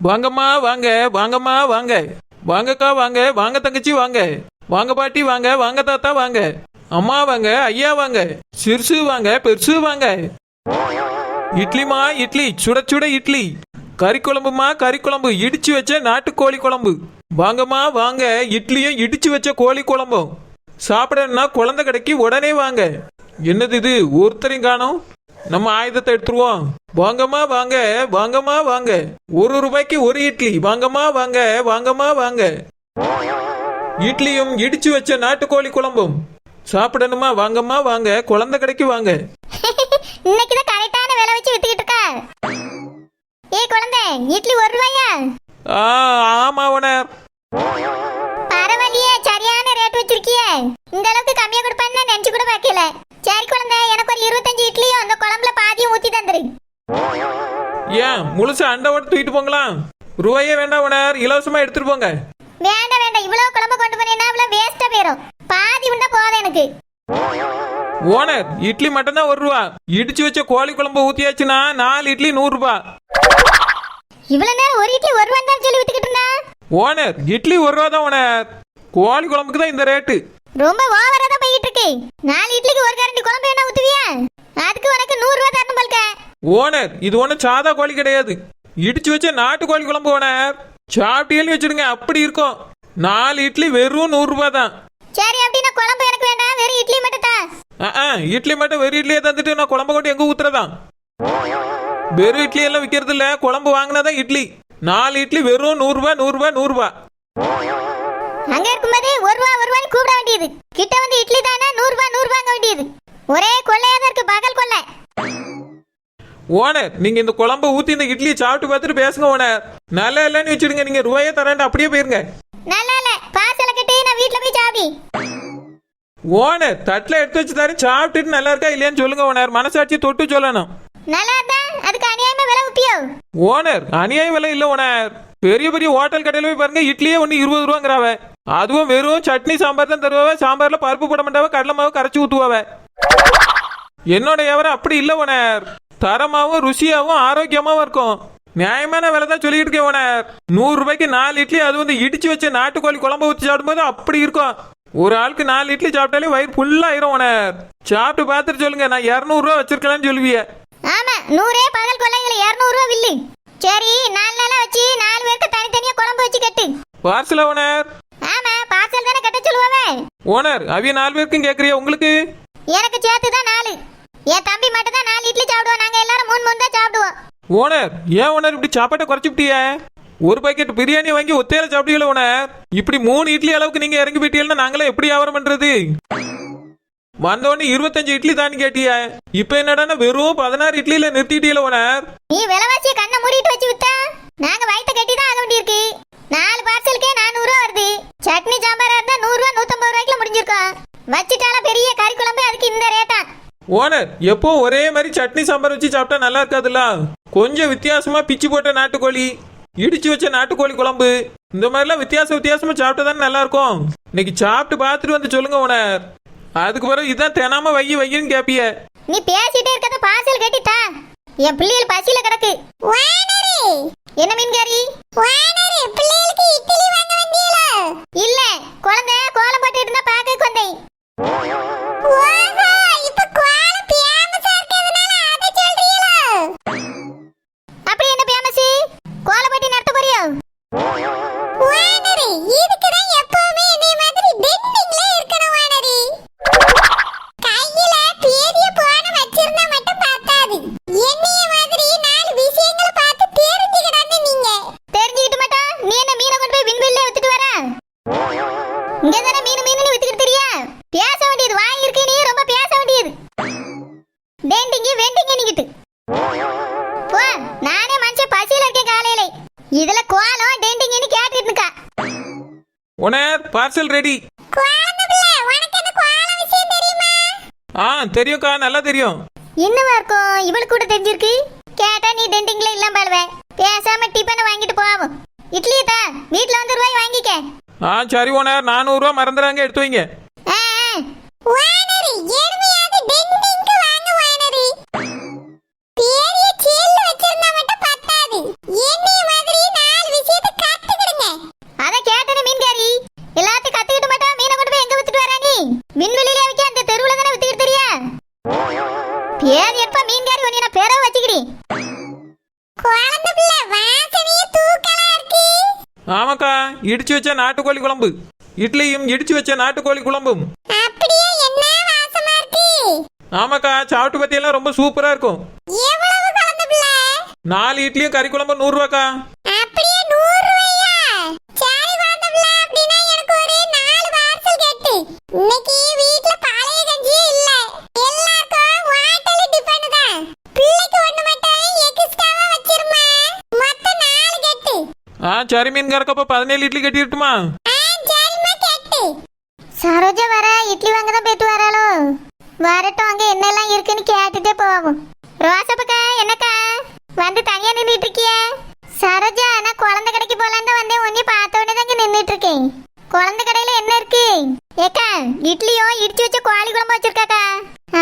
வாங்கம்மா வாங்க, வாங்கம்மா வாங்க, வாங்கக்கா வாங்க, வாங்க தங்கச்சி வாங்க, வாங்க பாட்டி வாங்க, வாங்க தாத்தா வாங்க, அம்மா வாங்க, ஐயா வாங்க, சிறுசு வாங்க, பெருசு வாங்க. இட்லிமா இட்லி, சுட சுட இட்லி. கறி குழம்புமா கறி குழம்பு, இடிச்சு வச்ச நாட்டுக்கோழி குழம்பு. வாங்கம்மா வாங்க, இட்லியும் இடிச்சு வச்ச கோழி குழம்பும். சாப்பிடணும்னா குழந்தை கடைக்கு உடனே வாங்க. என்னது இது, ஒருத்தரையும் காணோம். நம்ம ஆயுதத்தை எடுத்துருவோம். வாங்கம்மா வாங்க, வாங்கம்மா வாங்க, ₹1 ஒரு இட்லி. வாங்கம்மா வாங்க, வாங்கம்மா வாங்க. இட்லியும் இடிச்சு வச்ச நாட்டுக்கோழி குழம்பும். சாப்பிடணுமா வாங்கம்மா வாங்க, குழந்தை கடைக்கு வாங்க. இன்னைக்குதான் கரெக்டான விலை வச்சு வித்துக்கிட்டு இருக்கா. ஏய் குழந்தை, இட்லி ₹1. ஆமா ஓனர். பரவாயில்லையே, சரியான ரேட் வச்சிருக்கியே. இந்த அளவுக்கு கம்மியா கொடுப்பான்னு நினைச்சு கூட பார்க்கல. சரி குழந்தை, எனக்கு ஒரு 25 இட்லியும் அந்த குழம்புல பாதியும் ஊத்தி தந்துரு. ஏன் முழுசு அண்டை ஓட்டு தூக்கிட்டு போங்களாம்? ரூபாயே வேண்டாம் ஓனர், இலவசமா எடுத்துட்டு போங்க. வேண்டாம் வேண்டாம், இவ்வளவு குழம்பு கொண்டு போனீங்கன்னா இவ்வளவு வேஸ்டா போயிடும். பாதி உண்டா போதும் எனக்கு. ஓனர், இட்லி மட்டும் தான் ₹1. இடிச்சு வச்ச கோழி குழம்பு ஊத்தியாச்சுன்னா 4 இட்லி ₹100. இவ்வளவு நேரம் ஒரு இட்லி ₹1 தான் சொல்லி வித்துக்கிட்டு இருந்தா. ஓனர், இட்லி ₹1 தான் ஓனர். கோழி குழம்புக்கு தான் இந்த ரேட்டு. ரொம்ப ஓவரா தான் போயிட்டு இருக்கு. 4 இட்லிக்கு ஒரு கரண்டி குழம்பு என்ன ஊத்துவியா? அதுக்கு உனக்கு ₹100 தரணும் போல்க. ஓனர், இது ஒன்றும் சாதா கோழி கிடையாது, இடிச்சு வச்ச நாட்டு கோழி குழம்பு ஓனர். சாப்பிட்டீங்கன்னு வச்சிருங்க, அப்படி இருக்கும். 4 இட்லி வெறும் ₹100 தான். சரி, அப்படின்னா குழம்பு எனக்கு வேண்டாம், வெறும் இட்லி மட்டும் தான். இட்லி மட்டும் வெறும் இட்லியை தந்துட்டு நான் குழம்பு கொண்டு எங்க ஊத்துறதான்? வெறும் இட்லி எல்லாம் விற்கிறது இல்ல, குழம்பு வாங்கினாதான் இட்லி. 4 இட்லி வெறும் ₹100. அங்க இருக்கும்போது ₹1 கூப்பிட வேண்டியது. கிட்ட வந்து இட்லி தானே ₹100 வேண்டியது. ஒரே கொள்ளையா தான் இருக்கு, பகல் கொள்ளை. ஓனர், நீங்க இந்த குழம்பு ஊத்தி இந்த இட்லியை சாப்பிட்டு பார்த்துட்டு பேசுங்க ஓனர். நல்லா இல்லைன்னு வச்சிருங்க, நீங்க ரூபாயே தரேன் அப்படியே போயிருங்க. நல்லா இல்ல, பார்சல கட்டி நான் வீட்டுல போய் சாப்பிடி. ஓனர், தட்டுல எடுத்து வச்சு தரேன், சாப்பிட்டுட்டு நல்லா இருக்கா இல்லையான்னு சொல்லுங்க ஓனர். மனசாட்சி தொட்டு சொல்லணும். நல்லா தான், அதுக்கு அநியாயமா விலை ஊப்பியோ? ஓனர், அநியாய விலை இல்ல ஓனர். பெரிய பெரிய ஹோட்டல் கடையில போய் பாருங்க, இட்லியே ஒண்ணு ₹20. அதுவும் வெறும் சட்னி சாம்பார் தான் தருவாவ. சாம்பார்ல பருப்பு போட மாட்டாவ, கடலை மாவு கரைச்சி ஊத்துவாவ. என்னோட வியாபாரம் அப்படி இல்ல ஓனர். தரமாவும் ருசியாவும் ஆரோக்கியமாவும் இருக்கும். நியாயமான விலை தான் சொல்லிட்டு இருக்கேன் ஓனர். ₹100 4 இட்லி, அது வந்து இடிச்சு வச்ச நாட்டுக்கோழி குழம்பு ஊற்றி சாப்பிடும்போது அப்படி இருக்கும். ஒரு ஆளுக்கு 4 இட்லி சாப்பிட்டாலே வயிறு ஃபுல்லாயிரும் ஓனர். சாப்பிட்டு பார்த்துட்டு சொல்லுங்க, நான் ₹200 வச்சிருக்கலாம்னு சொல்லுவிய. ஆமா, 100 பகல் கொள்ளைகளை ₹200 வில்லி. சரி, 4 நாளா வச்சு 4 பேருக்கு தனித்தனியா குழம்பு வச்சு கட்டு. Parcel owner. ஆமா, பார்சல் தானே கட்ட சொல்லுவாவே. ஓனர், அவிய 4 பேருக்கும் கேக்குறியா உங்களுக்கு? எனக்கு சேர்த்து தான் 4. என் தம்பி மட்டும் தான் 4 இட்லி சாப்பிடுவோம். நாங்க எல்லாரும் 3 தான் சாப்பிடுவோம். ஓனர், ஏன் ஓனர் இப்படி சாப்பாட்டை குறைச்சிட்டிய? ஒரு பாக்கெட் பிரியாணி வாங்கி ஒத்தையில சாப்பிட்டீங்களா ஓனர்? இப்படி 3 இட்லி அளவுக்கு நீங்க இறங்கி போயிட்டீங்கன்னா நாங்களே எப்படி வியாபாரம் பண்றது? வந்தோடனே 25 இட்லி தான் கேட்டிய, இப்ப என்னடா வெறும் 16 இட்லியில நிறுத்திட்டீங்களா ஓனர்? நீ விலைவாசிய கண்ணை மூடிட்டு வச்சு வித்தா நாங்க வயிற்ற கட்டி தான் ஆக வேண்டியிருக்கு. 4 பார்சலுக்கே ₹400 வருது. சட்னி சாம்பாரா இருந்தா ₹100 ₹150 முடிஞ்சிருக்கும். வச்சுட்டால பெரிய கறி குழம்பு, அதுக்கு இந்த ரேட்டா? ஓனர், எப்போ ஒரே மாதிரி சட்னி சாம்பார் வச்சு சாப்பிட்டா நல்லா இருக்காதுல்ல. கொஞ்சம் வித்தியாசமா பிச்சு போட்ட நாட்டுக்கோழி, இடிச்சு வச்ச நாட்டுக்கோழி குழம்பு, இந்த மாதிரிலாம் வித்தியாசமா சாப்பிட்டா தானே நல்லா இருக்கும். இன்னைக்கு சாப்பிட்டு பார்த்துட்டு வந்து சொல்லுங்க ஓனர். அதுக்கு பிறகு இதான் தினாம வையின்னு கேப்பிய. நீ பேசிட்டே இருக்கத பார்சல் கட்டிட்டா. என் பிள்ளைகள் பசியில கிடக்கு. என்ன மீன்காரி? பிள்ளைகளுக்கு இட்லி வாங்க வந்தீங்களா? இல்ல, குழந்தை கோலம் போட்டுட்டு இருந்தா பாக்க வந்தேன். அப்படி என்ன ஃபேமஸ்? கோலம் போட்டு நடத்த போறியோ? இதுக்கு தான் எப்பவுமே இதே மாதிரி டெண்டிங்ல இருக்கணும் வானரி. கையில பெரிய போன வச்சிருந்தா மட்டும் பத்தாது. என்னைய மாதிரி 4 விஷயங்களை பார்த்து தெரிஞ்சுக்கடான்னு நீங்க. தெரிஞ்சுக்கிட்டு மாட்டா? நீ என்ன மீனை கொண்டு போய் விண்வெளியில வித்துட்டு வர? இங்க தானே மீன் வித்துக்கிட்டு தெரியா? பேச வேண்டியது வாய் இருக்கு, நீ ரொம்ப பேச வேண்டியது. வெண்டிங்க நீங்கிட்டு போ. நானே மனுஷன் பசியில இருக்கேன் காலையில. இதுல கோலம் டெண்டிங்னு கேட்டுட்டு இருக்கா. Owner, parcel ready. தெரியும்க்கா, நல்லா தெரியும். என்னவா இருக்கும் இவளுக்கு கூட தெரிஞ்சிருக்கு? கேட்டா நீ டெண்டிங்ல இல்ல பால்வே. பேசாம டிபனை வாங்கிட்டு போவோம். இட்லி தான் வீட்ல வந்து ரூபாய் வாங்கிக்க. சரி ஓனர், ₹400 மறந்துறாங்க, எடுத்து வைங்க. வானரி எருமையாவது டெண்டிங்க்கு வாங்க வானரி. பெரிய சேல்ல வச்சிருந்தா மட்டும் பத்தாது. என்னைய மாதிரி 4 ஆமாக்கா, இடிச்சு வச்ச நாட்டுக்கோழி குழம்பு, இட்லியும் இடிச்சு வச்ச நாட்டுக்கோழி குழம்பும். அப்படியே என்ன வாசமா இருக்கு. ஆமாக்கா, சாப்பிட்டு பத்தியெல்லாம் ரொம்ப சூப்பரா இருக்கும். எவ்வளவு கலந்த பிள்ளை? 4 இட்லியும் கறி குழம்பு 100 ரூபாக்கா. அப்படியே 100 ரூபாயா? சரி கலந்த பிள்ளை, அப்படின்னா எனக்கு ஒரு 4 பார்சல் கேட்டு. இன்னைக்கு வீட்ல பழைய கஞ்சியே இல்ல, எல்லாருக்கும் ஹோட்டல் டிபன் தான். பிள்ளைக்கு ஒண்ணு மட்டும் எக்ஸ்ட்ராவா வச்சிருமா. மொத்தம் 4 கேட்டு. சரி மீன்காரக்கப்ப 17 இட்லி கட்டிட்டுமா? சரிம்மா கேட்டு. சரோஜா வர இட்லி வாங்க தான் போயிட்டு வராளோ? வரட்டும், அங்க என்னெல்லாம் இருக்குன்னு கேட்டுட்டே போவோம். ரோசப்பக்கா, என்னக்கா வந்து தனியா நின்றுட்டு இருக்கிய? சரோஜா, நான் குழந்தை கடைக்கு போலான்னு தான் வந்தேன். உன்னை பார்த்த உடனே தான் நின்றுட்டு இருக்கேன். குழந்தை கடையில என்ன இருக்கு? ஏக்கா, இட்லியும் இடிச்சு வச்ச கோழி குழம்பு வச்சிருக்காக்கா.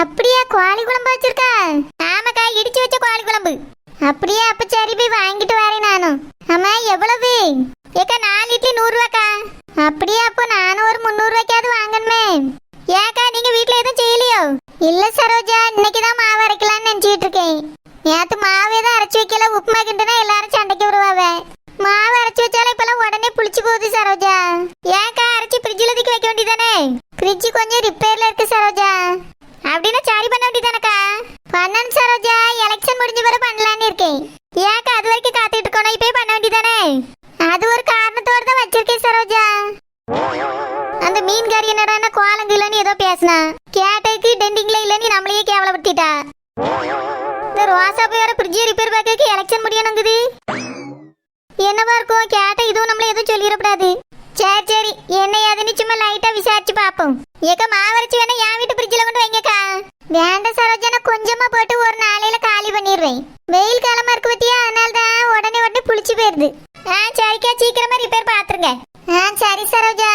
அப்படியா, கோழி குழம்பு வச்சிருக்கா? ஆமாக்கா, இடிச்சு வச்ச கோழி குழம்பு. அப்படியே, அப்ப சரி போய் வாங்கிட்டு வரேன் நானும். அம்மா எவ்வளவு? ஏக்கா 4 இட்லி 100 ரூபாக்கா. அப்படியே, அப்போ நானும் ஒரு 300 ரூபாய்க்காவது வாங்கணுமே. ஏக்கா, நீங்க வீட்ல எதுவும் செய்யலையோ? இல்ல சரோஜா, இன்னைக்குதான் மாவு அரைக்கலாம்னு நினைச்சிட்டு இருக்கேன். நேத்து மாவு எதுவும் அரைச்சு வைக்கல, உப்புமா கிண்டுனா எல்லாரும் சண்டைக்கு வருவாவ. மாவு அரைச்சு வச்சாலும் இப்பெல்லாம் உடனே புளிச்சு போகுது சரோஜா. ஏக்கா, அரைச்சு ஃப்ரிட்ஜில் தூக்கி வைக்க வேண்டியதானே? ஃப்ரிட்ஜ் கொஞ்சம் ரிப்பேர்ல இருக்கு சரோஜா. அப்படின்னா சரி பண்ண வேண்டியதானக்கா? பண்ணணும் சரோஜா, எலெக்ஷன் முடிஞ்ச பிறகு பண்ணலான்னு இருக்கேன். ஏக்கா, அது வரைக்கும் காத்துட்டு இருக்கணும், இப்பயே பண்ண வேண்டியதானே? அது ஒரு காரணத்தோட தான் வச்சிருக்கேன் சரோஜா. அந்த மீன்காரி என்னடா கோலங்கிலன்னு ஏதோ பேசினா, கேட்டதுக்கு டெண்டிங்ல இல்லன்னு நம்மளையே கேவலப்படுத்திட்டா. இந்த ரோசா போய் வர ஃப்ரிட்ஜ் ரிப்பேர் பார்க்க எலெக்ஷன் முடியணுங்குது. என்னவா இருக்கும்? கேட்ட இதுவும் நம்மள எதுவும் சொல்லிடக்கூடாது. சரி சரி, என்ன ஏதுன்னு சும்மா லைட்டா விசாரிச்சு பாப்போம். ஏக்கா, மாவரைச்சு வேணா என் வீட்டு ஃப்ரிட்ஜில் கொண்டு வைங்கக்கா. வேண்டாம் சரோஜா, நான் கொஞ்சமா போட்டு ஒரு நாளையில காலி பண்ணிடுவேன். வெயில் காலமா இருக்கு பத்தியா, அதனால தான் உடனே புளிச்சு போயிருது. சரிக்கா, சீக்கிரமா ரிப்பேர் பாத்துருங்க. சரி சரோஜா.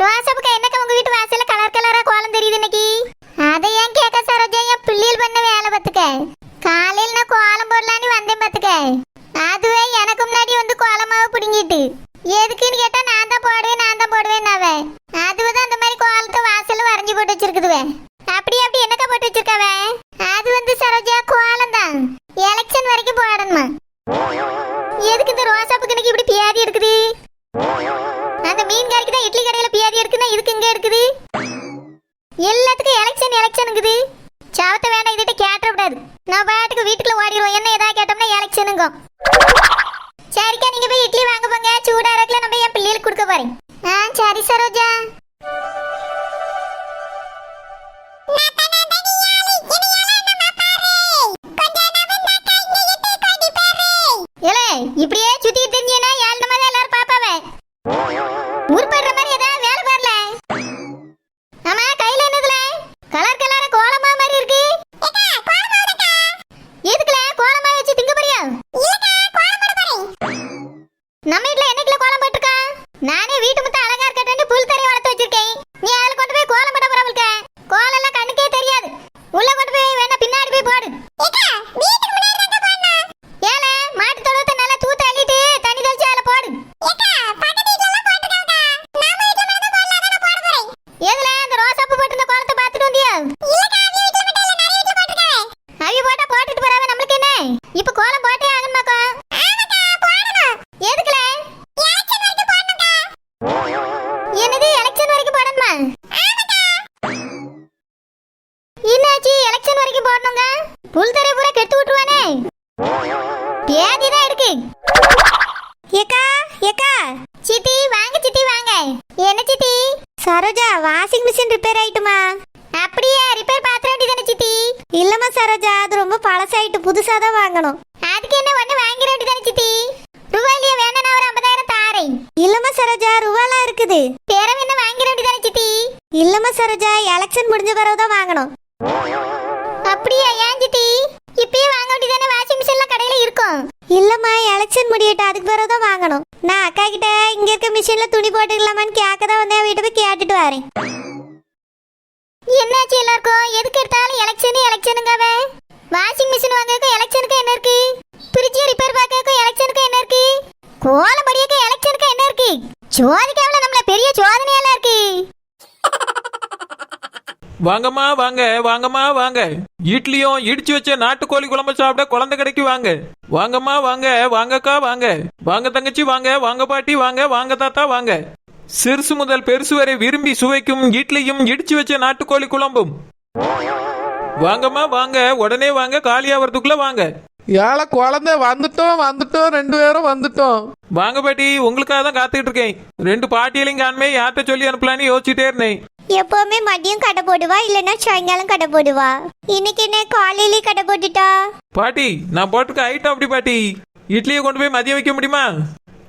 ரோசாப்புக்கா, என்னக்கா உங்க வீட்டு வாசல்ல கலர் கலரா கோலம் தெரியுது இன்னைக்கு? அதை ஏன் கேட்க சரோஜா, என் பிள்ளைகள் பண்ண வேலை பார்த்துக்க. காலையில் நான் கோலம் போடலான்னு வந்தேன் பார்த்துக்க. அதுவே எனக்கு முன்னாடி வந்து கோலமாவை பிடுங்கிட்டு எதுக்குன்னு கேட்டா நான் தான் போடுவேன் அவ. அதுதான் அந்த மாதிரி கோலத்தை வாசல்ல வரைஞ்சி போட்டு வச்சிருக்குதுவே. அப்படி என்னக்கா போட்டு வச்சிருக்காவ? அது வந்து சரோஜா கோலம் தான், எலெக்ஷன் வரைக்கும் போடணுமா. எதுக்கு இந்த ரோசாப்புக்கு இன்னைக்கு இப்படி பியாதி இருக்குது? அந்த மீன்காரிக்கு தான் இட்லி கடையில பியாதி இருக்குன்னா இதுக்கு இங்க இருக்குது. எல்லாத்துக்கும் எலெக்ஷனுங்குது. சாவத்தை வேண்டாம், இதுகிட்ட கேட்ட விடாது. நான் பாட்டுக்கு வீட்டுக்குள்ள ஓடிடுவோம். என்ன ஏதாவது கேட்டோம்னா எலெக்ஷனுங்க. சரிக்கா, நீங்க போய் இட்லி வாங்க போங்க. சூடா இருக்கல, நம்ம என் பிள்ளைகளுக்கு கொடுக்க போறேன். சரி சரோஜா. இப்படியே சுத்திட்டு தெரிஞ்சீங்கன்னா ஏழு மாதிரி எல்லாரும் பாப்பாவே. உருப்படுற மாதிரி ஏதாவது வேலை பாருல. ஆமா, கையில என்னதுல கலர் கலர கோலமா மாதிரி இருக்கு? எதுக்குல கோலமா வச்சு திங்க போறியா? நம்ம வீட்ல என்னைக்குல கோலம் போட்டுருக்கா? நானே வீட்டு முத்த அழகா இருக்கட்டும் புல் தரையை வளர்த்து வச்சிருக்கேன். நீ அதுல கொண்டு போய் கோலம் போட போறவளுக்க கோலம் எல்லாம் கண்ணுக்கே தெரியாது. உள்ள கொண்டு போய் வேணா பின்னாடி போய் போடு. ஏல மாட்டு தொழுவத்தை நல்லா தூத்து அள்ளிட்டு தண்ணி தெளிச்சு அதுல போடு. எதுல அந்த ரோசாப்பு போட்டு இந்த கோலத்தை பார்த்துட்டு வந்தியா? அவி போட்டா போட்டுட்டு போறாவ, நம்மளுக்கு என்ன? இப்ப கோலம் போட்டே ஆகணுமாக்கா? எதுக்குல? என்னது எலெக்ஷன் வரைக்கும் போடணுமா? என்னாச்சு, எலெக்ஷன் வரைக்கும் போடணுங்க? புல் தரை பூரா கெடுத்து விட்டுருவானே. பேதி தான் இருக்கு. ஏக்கா ஏக்கா, சித்தி வாங்க சித்தி வாங்க. என்ன சித்தி? சரோஜா, வாஷிங் மிஷின் ரிப்பேர் ஆயிட்டுமா? அப்படியே, ரிப்பேர் பாத்திர வேண்டியதானே சித்தி? இல்லம்மா சரோஜா, அது ரொம்ப பழசாயிட்டு, புதுசா தான் வாங்கணும். அதுக்கு என்ன ஒண்ணு வாங்கிட வேண்டியதானே சித்தி? ரூபாயிலேயே வேணா நான் ஒரு 50,000 தாரேன். இல்லம்மா சரோஜா, ரூபாலாம் இருக்குது. பேரம் என்ன வாங்கிட வேண்டியதானே சித்தி? இல்லம்மா சரோஜா, எலெக்ஷன் முடிஞ்ச பிறகு தான் வாங்கணும். அப்படியா, ஏன் சித்தி? இப்பயே வாங்க வேண்டியதானே, வாஷிங் மிஷின்லாம் கடையில இருக்கும். இல்லம்மா, எலெக்ஷன் முடியட்டும், அதுக்கு பிறகு தான் வாங்கணும். நான் அக்கா கிட்ட இங்க இருக்க மிஷின்ல துணி போட்டுக்கலாமான்னு கேட்க தான் வந்தேன். வீட்டை போய் கேட்டுட்டு வரேன். என்னாச்சு எல்லாருக்கும்? எதுக்கு எடுத்தாலும் எலெக்ஷனுங்காவ. வாஷிங் மிஷின் வாங்கறதுக்கு எலெக்ஷனுக்கு என்ன இருக்கு? ஃப்ரிட்ஜ் ரிப்பேர் பார்க்கறதுக்கு எலெக்ஷனுக்கு என்ன இருக்கு? கோலம் படியக்கு எலெக்ஷனுக்கு என்ன இருக்கு? சோதிக்காவல நம்மள பெரிய சோதனையெல்லாம் இருக்கு. வாங்கம்மா வாங்க வாங்கம்மா வாங்க. இட்லியும் இடிச்சு வச்ச நாட்டுக்கோழி குழம்பு சாப்பிட குழந்தை கடைக்கு வாங்க. வாங்கம்மா வாங்க வாங்கக்கா வாங்க. வாங்க தங்கச்சி வாங்க. வாங்க பாட்டி வாங்க. வாங்க தாத்தா வாங்க. சிறுசு முதல் பெருசு வரை விரும்பி சுவைக்கும் இட்லியும் இடிச்சு வச்ச நாட்டுக்கோழி குழம்பும். வாங்கம்மா வாங்க. உடனே வாங்க. காலியாவதுக்குள்ள வாங்க. ஏழை குழந்தை வந்துட்டோம் 2 பேரும் வந்துட்டோம். வாங்க பாட்டி, உங்களுக்காக தான் காத்துக்கிட்டு இருக்கேன். 2 பாட்டியலையும் காணுமே, யார்கிட்ட சொல்லி அனுப்பலான்னு யோசிச்சுட்டே இருந்தேன். எப்பவுமே மதியம் கடை போடுவா இல்லைன்னா சாயங்காலம் கடை போடுவா. இன்னைக்கு என்ன காலையிலே கடை போட்டுட்டா? பாட்டி, நான் போட்டுக்க ஐட்டம் அப்படி பாட்டி. இட்லியை கொண்டு போய் மதியம் வைக்க முடியுமா,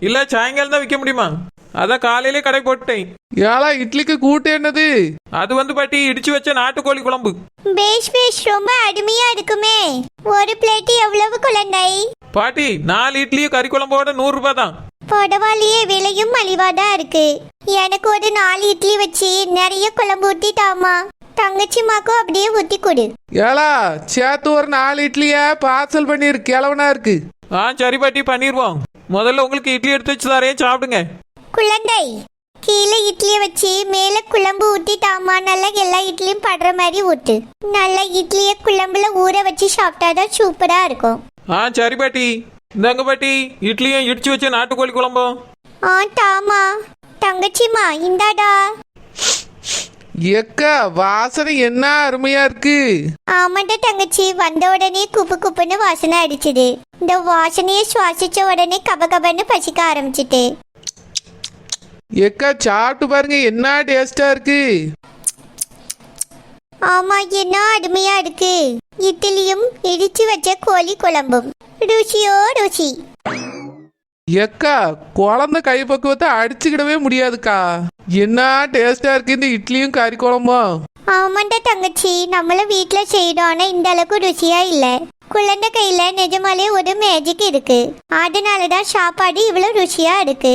இல்ல சாயங்காலம் தான் வைக்க முடியுமா? அதான் காலையிலே கடை போட்டுட்டேன். ஏழை இட்லிக்கு கூட்டு என்னது? அது பாட்டி இடிச்சு வச்ச நாட்டுக்கோழி குழம்பு. பேஷ் பேஷ், ரொம்ப அருமையா இருக்குமே. ஒரு பிளேட் எவ்வளவு குழந்தை? பாட்டி 4 இட்லியும் கறி குழம்போட 100 ரூபாய் தான். பரவாயில்லையே, விலையும் மலிவாதான் இருக்கு. எனக்கு ஒரு 4 இட்லி வச்சு நிறைய குழம்பு ஊத்திட்டாமா. தங்கச்சிமாக்கும் அப்படியே ஊத்தி கொடு. ஏழா சேர்த்து ஒரு 4 இட்லிய பார்சல் பண்ணிரு, கிளவனா இருக்கு. சரி பாட்டி, பண்ணிடுவோம். முதல்ல உங்களுக்கு இட்லி எடுத்து வச்சு தரேன், சாப்பிடுங்க. குழந்தை, கீழே இட்லியை வச்சு மேல குழம்பு ஊத்திட்டாமா. நல்லா எல்லா இட்லியும் படுற மாதிரி ஊத்து. நல்லா இட்லிய குழம்புல ஊற வச்சு சாப்பிட்டாதான் சூப்பரா இருக்கும். சரி பாட்டி. இந்தாங்க பாட்டி, இட்லியும் இடிச்சு வச்ச நாட்டுக்கோழி குழம்பும். தாமா. தங்கச்சிமா இந்தாடா. எக்கா வாசனை என்ன அருமையா இருக்கு. ஆமாண்டா தங்கச்சி, வந்த உடனே குப்பு குப்புன்னு வாசனை அடிச்சுது. இந்த வாசனையை சுவாசிச்ச உடனே கபகபன்னு பசிக்க ஆரம்பிச்சிட்டு. எக்கா சாப்பிட்டு பாருங்க, என்ன டேஸ்டா இருக்கு. ஆமா, என்ன அருமையா இருக்கு. இட்லியும் இடிச்சு வச்ச கோழி குழம்பும் ருசியோ ருசி. எக்கா குழந்தை கை பக்குவத்தை அடிச்சுக்கிடவே முடியாதுக்கா. என்ன டேஸ்டா இருக்கு இந்த இட்லியும் கறி குழம்பும். ஆமாண்டா தங்கச்சி, நம்மள வீட்டுல செய்யறோம், ஆனா இந்த அளவுக்கு ருசியா இல்ல. குழந்தை கையில நிஜமாலே ஒரு மேஜிக் இருக்கு. அதனாலதான் சாப்பாடு இவ்வளவு ருசியா இருக்கு.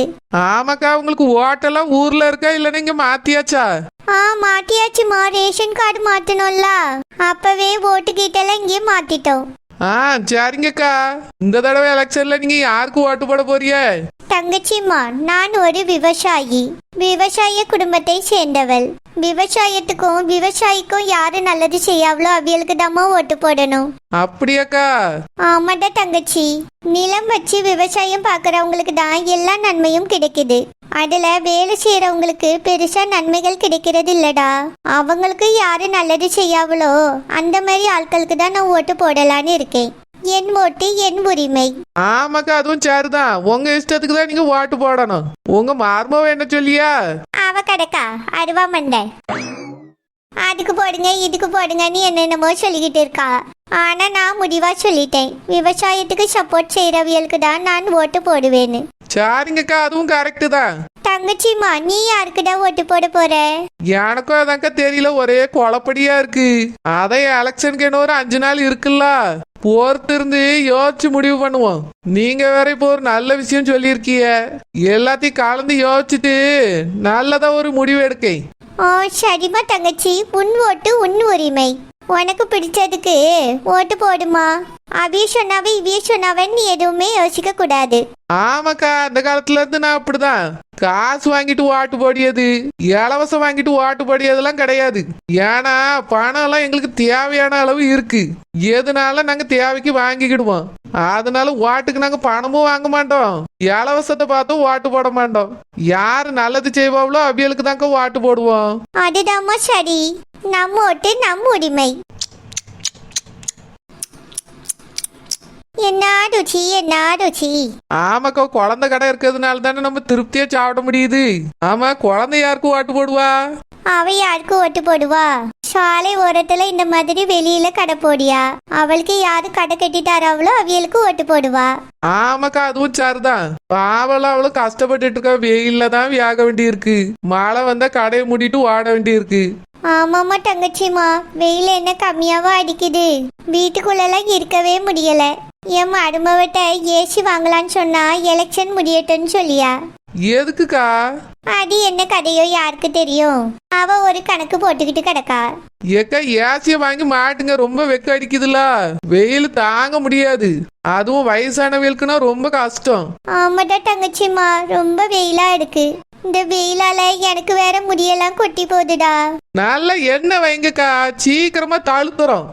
ஆமாக்கா, உங்களுக்கு ஓட்டெல்லாம் ஊர்ல இருக்கா இல்ல நீங்க மாத்தியாச்சா? மாத்தியாச்சுமா. ரேஷன் கார்டு மாத்தணும்ல, அப்பவே ஓட்டு கீட்டெல்லாம் இங்கே மாத்திட்டோம். சரிங்கக்கா. இந்த தடவை எலெக்ஷன்ல நீங்க யாருக்கு ஓட்டு போட போறிய? தங்கச்சிம்மா, நான் ஒரு விவசாயி. விவசாய குடும்பத்தை சேர்ந்தவள். விவசாயத்துக்கும் விவசாயிக்கும் யாரு நல்லது செய்யாவளோ அவியலுக்கு தாம்மா ஓட்டு போடணும். அப்படியாக்கா? ஆமாடா தங்கச்சி, நிலம் வச்சு விவசாயம் பாக்குறவங்களுக்கு தான் எல்லா நன்மையும் கிடைக்குது. அதுல வேலை செய்யறவங்களுக்கு பெருசா நன்மைகள் கிடைக்கிறது இல்லடா. அவங்களுக்கு யாரு நல்லது செய்யாவளோ அந்த மாதிரி ஆட்களுக்கு தான் நான் ஓட்டு போடலான்னு இருக்கேன். என் ஓட்டு என் உரிமை. ஆமாக்கா, அதுவும் சரிதான். உங்க இஷ்டத்துக்கு தான் நீங்க ஓட்டு போடணும். உங்க மார்மாவை என்ன சொல்லியா? அவ கடக்கா அருவா மண்டை. அதுக்கு போடுங்க இதுக்கு போடுங்கன்னு என்னென்னமோ சொல்லிக்கிட்டு இருக்கா. ஆனா நான் முடிவா சொல்லிட்டேன், விவசாயத்துக்கு சப்போர்ட் செய்யறவியலுக்கு தான் நான் ஓட்டு போடுவேன்னு. சரிங்கக்கா, அதுவும் கரெக்டு தான். தங்கச்சிமா, நீ யாருக்குடா ஓட்டு போட போற? எனக்கும் அதாக்கா தெரியல, ஒரே குழப்படியா இருக்கு. அதான் எலெக்ஷனுக்கு என்ன ஒரு 5 நாள் இருக்குல்ல, பொறுத்து இருந்து யோசிச்சு முடிவு பண்ணுவோம். நீங்க வேற இப்போ ஒரு நல்ல விஷயம் சொல்லியிருக்கீங்க, எல்லாத்தையும் கலந்து யோசிச்சுட்டு நல்லதா ஒரு முடிவு எடுக்கேன். சரிம்மா தங்கச்சி, உன் ஓட்டு உன் உரிமை. உனக்கு பிடிச்சதுக்கு ஓட்டு போடுமா. அவிய சொன்னாவே இவிய சொன்னாவன்னு எதுவுமே யோசிக்க கூடாது. ஆமாக்கா, அந்த காலத்துல இருந்து நான் அப்படிதான். காசு வாங்கிட்டு ஓட்டு போடியது, இலவசம் வாங்கிட்டு ஓட்டு போடியதெல்லாம் கிடையாது. ஏன்னா பணம் எல்லாம் எங்களுக்கு தேவையான அளவு இருக்கு. எதுனால நாங்க தேவைக்கு வாங்கிக்கிடுவோம். அதனால ஓட்டுக்கு நாங்க பணமும் வாங்க மாட்டோம், இலவசத்தை பார்த்தும் ஓட்டு போட மாட்டோம். யாரு நல்லது செய்வாங்களோ அவியலுக்கு தாங்க ஓட்டு போடுவோம். அதுதாம்மா சரி. நம்ம ஓட்டு நம் உரிமை. என்ன ருச்சி என்ன ருச்சி. ஆமாக்கா, குழந்தை கடை இருக்கிறதுனால தானே நம்ம திருப்தியா சாப்பிட முடியுது. ஆமா, குழந்தை யாருக்கு ஓட்டு போடுவா? அவ யாருக்கு ஓட்டு போடுவா? சாலை ஓரத்துல இந்த மாதிரி வெளியில கடை போடியா, அவளுக்கு யாரு கடை கட்டிட்டாராவளோ அவியலுக்கு ஓட்டு போடுவா. ஆமாக்கா, அதுவும் சரிதான். பாவல அவளும் கஷ்டப்பட்டுட்டு இருக்கா, வெயில்ல தான் வேக வேண்டி இருக்கு. மழை வந்தா கடையை மூடிட்டு ஓட வேண்டி இருக்கு. ஆமாமா தங்கச்சிமா, வெயில் என்ன கம்மியாவா அடிக்குது. வீட்டுக்குள்ளெல்லாம் இருக்கவே முடியல. என் மருமவட்ட ஏசி வாங்கலான்னு சொன்னா எலெக்ஷன் முடியட்டும்னு சொல்லியா. எதுக்குக்கா? அது என்ன கதையோ யாருக்கு தெரியும். அவ ஒரு கணக்கு போட்டுக்கிட்டு கிடக்கா. ஏக்கா, ஏசிய வாங்கி மாட்டுங்க, ரொம்ப வெக்க அடிக்குதுல, வெயில் தாங்க முடியாது. அதுவும் வயசானவங்களுக்குன்னா ரொம்ப கஷ்டம். ஆமாடா தங்கச்சிமா, ரொம்ப வெயிலா இருக்கு. இந்த வெயிலால எனக்கு வேற முடியெல்லாம் கொட்டி போகுதுடா. நல்ல எண்ணெய் வைங்கக்கா, சீக்கிரமா தழுத்துறோம்.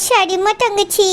சரிம்மா தங்கச்சி.